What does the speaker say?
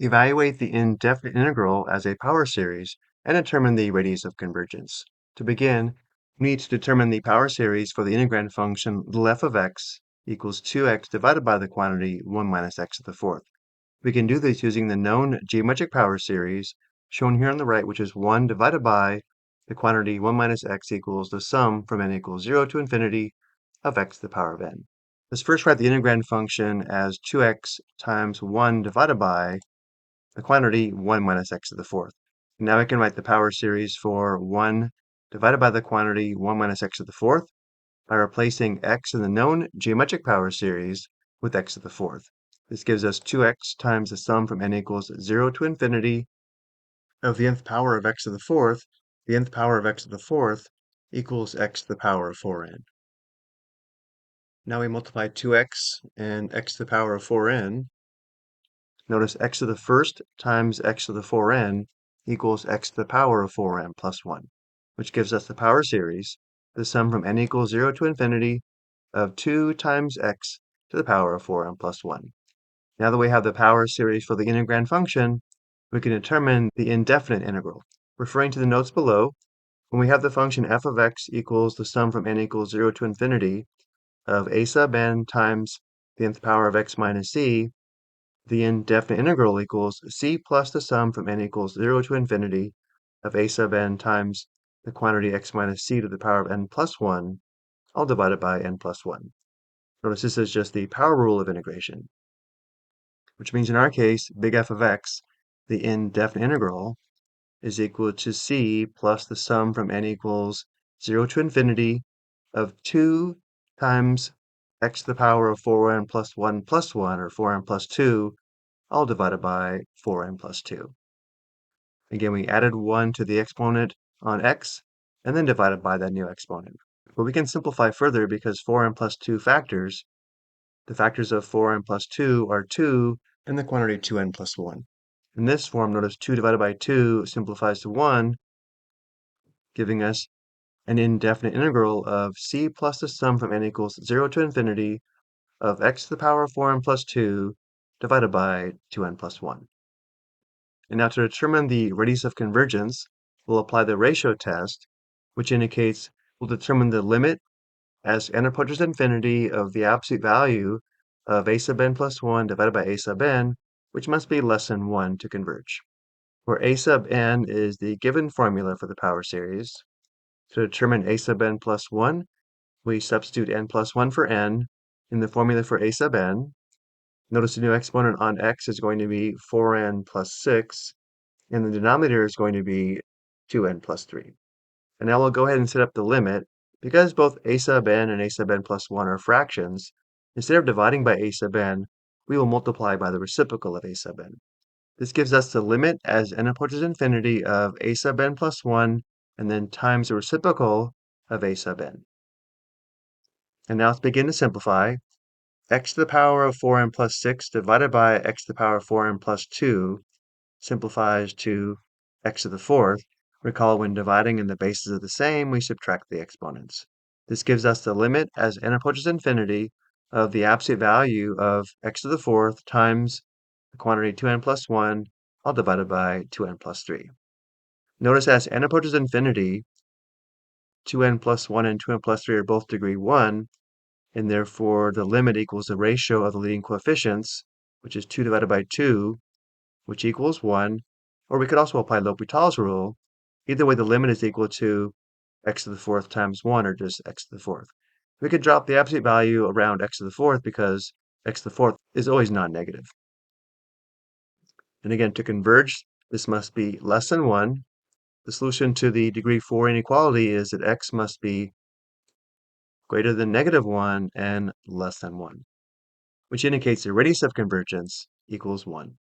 Evaluate the indefinite integral as a power series and determine the radius of convergence. To begin, we need to determine the power series for the integrand function little f of x equals 2x divided by the quantity 1 minus x to the fourth. We can do this using the known geometric power series shown here on the right, which is 1 divided by the quantity 1 minus x equals the sum from n equals 0 to infinity of x to the power of n. Let's first write the integrand function as 2x times 1 divided by the quantity 1 minus x to the fourth. Now I can write the power series for 1 divided by the quantity 1 minus x to the fourth by replacing x in the known geometric power series with x to the fourth. This gives us 2x times the sum from n equals 0 to infinity of the nth power of x to the fourth. The nth power of x to the fourth equals x to the power of 4n. Now we multiply 2x and x to the power of 4n. Notice x to the first times x to the 4n equals x to the power of 4n plus 1, which gives us the power series, the sum from n equals 0 to infinity of 2 times x to the power of 4n plus 1. Now that we have the power series for the integrand function, we can determine the indefinite integral. Referring to the notes below, when we have the function f of x equals the sum from n equals 0 to infinity of a sub n times the nth power of x minus c, the indefinite integral equals c plus the sum from n equals 0 to infinity of a sub n times the quantity x minus c to the power of n plus 1, all divided by n plus 1. Notice this is just the power rule of integration, which means in our case, big F of x, the indefinite integral, is equal to c plus the sum from n equals 0 to infinity of 2 times x to the power of 4n plus 1 plus 1, or 4n plus 2, all divided by 4n plus 2. Again, we added 1 to the exponent on x, and then divided by that new exponent. But we can simplify further because 4n plus 2 factors, the factors of 4n plus 2 are 2 and the quantity 2n plus 1. In this form, notice 2 divided by 2 simplifies to 1, giving us an indefinite integral of c plus the sum from n equals 0 to infinity of x to the power of 4n plus 2 divided by 2n plus 1. And now to determine the radius of convergence, we'll apply the ratio test, which indicates we'll determine the limit as n approaches infinity of the absolute value of a sub n plus 1 divided by a sub n, which must be less than 1 to converge, where a sub n is the given formula for the power series. To determine a sub n plus 1, we substitute n plus 1 for n in the formula for a sub n. Notice the new exponent on x is going to be 4n plus 6, and the denominator is going to be 2n plus 3. And now we'll go ahead and set up the limit. Because both a sub n and a sub n plus 1 are fractions, instead of dividing by a sub n, we will multiply by the reciprocal of a sub n. This gives us the limit as n approaches infinity of a sub n plus 1, and then times the reciprocal of a sub n. And now let's begin to simplify. X to the power of 4n plus 6 divided by x to the power of 4n plus 2 simplifies to x to the fourth. Recall when dividing and the bases are the same, we subtract the exponents. This gives us the limit as n approaches infinity of the absolute value of x to the fourth times the quantity 2n plus 1, all divided by 2n plus 3. Notice as n approaches infinity, 2n plus 1 and 2n plus 3 are both degree 1, and therefore the limit equals the ratio of the leading coefficients, which is 2 divided by 2, which equals 1, or we could also apply L'Hopital's rule. Either way, the limit is equal to x to the fourth times 1, or just x to the fourth. We could drop the absolute value around x to the fourth because x to the fourth is always non-negative. And again, to converge, this must be less than 1. The solution to the degree 4 inequality is that x must be greater than -1 and less than 1, which indicates the radius of convergence equals 1.